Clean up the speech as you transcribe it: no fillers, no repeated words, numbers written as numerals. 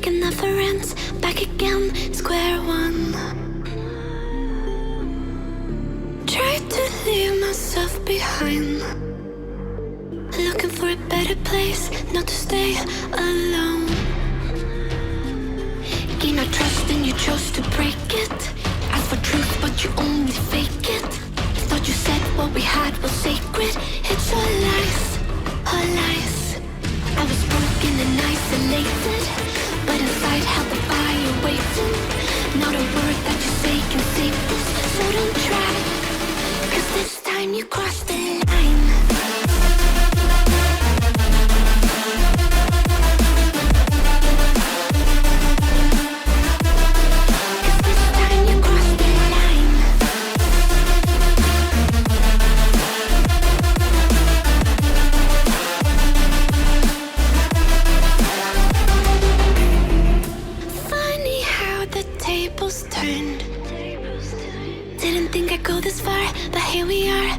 like it never ends. Back again, square one. Tried to leave myself behind, looking for a better place, not to stay alone. Gain our trust and you chose to break it. Ask for truth but you only fake it. Thought you said what we had was sacred. It's all lies, all lies. I was broken and isolated, but inside held the fire waiting. Not a word that you say can save this, so don't try, 'cause this time you crossed the line. Turned. Didn't think I'd go this far, but here we are.